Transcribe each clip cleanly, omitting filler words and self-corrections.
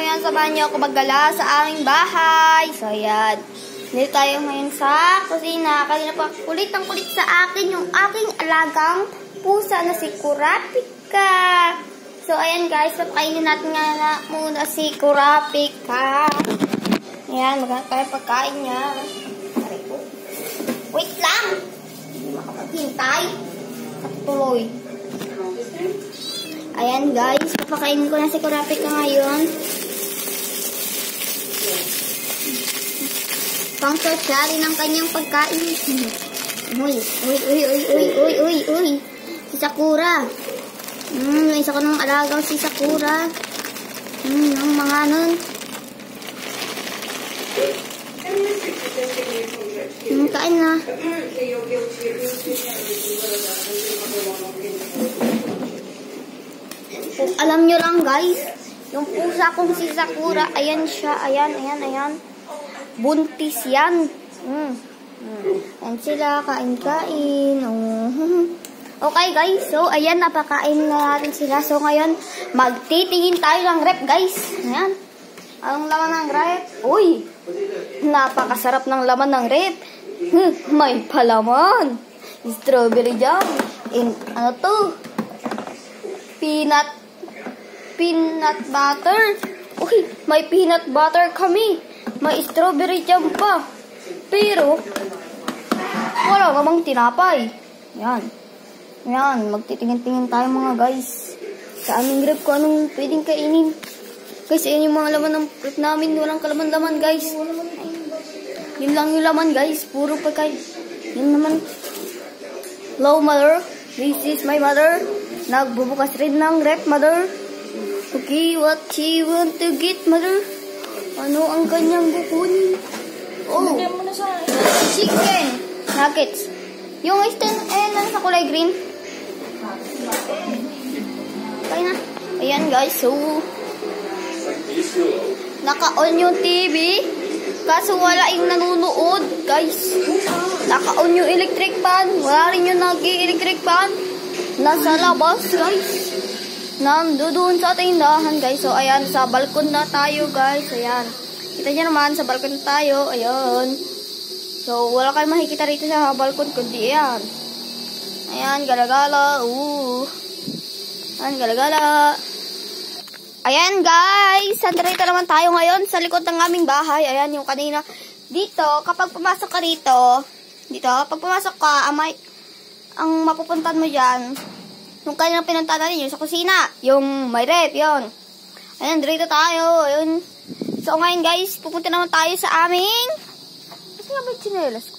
ngayon samahan niyo ako maggala sa aming bahay. So, ayan. Dito tayo ngayon sa kusina. Kanina pa kulit ang kulit sa akin yung aking alagang pusa na si Kurapika. So, ayan guys. Pagkainin natin nga muna si Kurapika. Ayan, maghanap tayo pagkain niya. Wait lang! Hindi makapaghintay. Tuloy. Ayan guys, papakainin ko na si Kurapika ngayon. Pang-socially ng kanyang pagkain. Uy. Si Sakura. Isa ko ng alagang si Sakura. Ang mga nun. Kain na. Alam nyo lang guys, yung pusa kong si Sakura, ayan siya, ayan. Buntis yan. Ayan sila, kain-kain. Okay guys, so ayan, napakain na natin sila. So ngayon, magtitingin tayo ng rep guys. Ayan. Anong laman ng rep? Uy, napakasarap ng laman ng rep. May palaman. Strawberry jam. And ano to? Peanut butter. Uy, may peanut butter kami. May strawberry jam pa. Pero, wala namang tinapay. Yan, magtitingin-tingin tayo mga guys. Sa aming rep ko anong pwedeng kainin. Guys, ayan yung mga laman ng rep namin. Walang kalaman-laman guys. Yun lang yung laman guys. Puro pagkain. Yun naman. Hello mother. This is my mother. Nagbubukas rin ng rep, mother. Okay, what she want to get, mother? Ano ang kanyang kukunin? Oh, chicken nuggets. Yung lang sa kulay green. Okay na. Ayan guys, so naka-on yung TV. Kaso wala yung nanonood, guys. Naka-on yung electric fan. Wala rin yung nag-electric fan. Nasa labas, guys. Nandoon sa tindahan, guys. So, ayan, sa balkon na tayo, guys. Ayan. Kita nyo naman, sa balkon na tayo. Ayan. So, wala kayong makikita rito sa balkon, kundi ayan. Ayan, galagala. Ayan, galagala. Ayan, guys. Nandito naman tayo ngayon sa likod ng aming bahay. Ayan, yung kanina. Dito, kapag pumasok ka rito, pag pumasok ka, ang mapupuntan mo dyan, yung kanina pinunta natin, yung sa kusina, yung may rep, yun. Ayan, dito tayo. Ayun. So, ngayon, guys, pupunta naman tayo sa aming, kasi nga ba yung chinelas ko?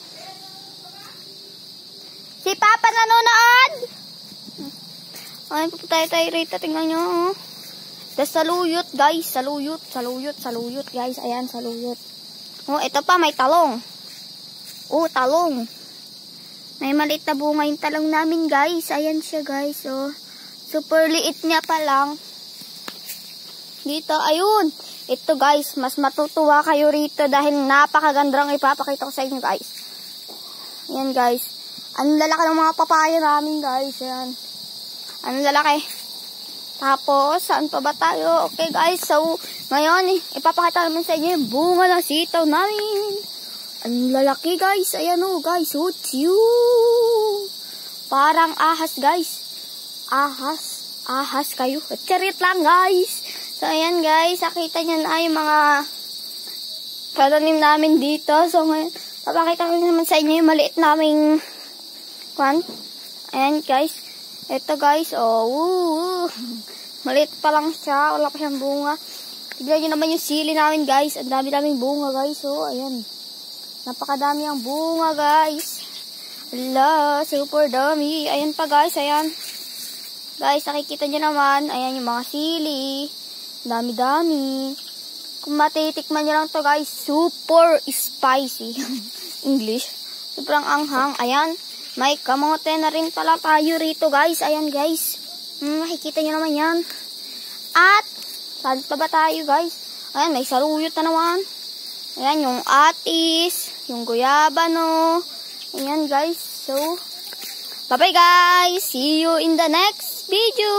Si Papa nanonood! Ayan, pupunta tayo rito. Tingnan nyo. Saluyot, guys. Saluyot, guys. Ayan, saluyot. Oh, ito pa, may talong. Oh, talong. May maliit na bunga yung talong namin, guys. Ayan siya, guys. Oh, super liit niya pa lang. Dito, ayun. Ito, guys. Mas matutuwa kayo rito dahil napakagandang ipapakita ko sa inyo, guys. Ayan, guys. Ang lalaki ng mga papaya namin, guys. Ayan. Ang lalaki. Tapos, saan pa ba tayo? Okay guys, so, ngayon, ipapakita naman sa inyo yung bunga ng sitaw namin. Ang lalaki guys. Ayan o guys. Oh, parang ahas guys. Ahas kayo. Charit lang guys. So, ayan guys. Nakita nyo na yung mga pananim namin dito. So, ngayon, papakita ko naman sa inyo yung maliit naming ayan guys. Ito guys, maliit pa lang siya, wala pa siyang bunga. Tignan nyo naman yung sili namin guys, ang dami-daming bunga guys. So, ayan, napakadami ang bunga guys. Ala, super dami. Ayan pa guys, ayan. Guys, nakikita nyo naman, ayan yung mga sili. Dami-dami. Kung matitikman nyo lang to guys, super spicy. English. Sobrang anghang, ayan. May kamote na rin pala tayo rito guys. Ayan guys. Makikita nyo naman yan. At, saan pa ba tayo guys? Ayan, may saluyot na naman. Ayan, yung atis. Yung guyabano. Ayan guys. So, bye bye guys. See you in the next video.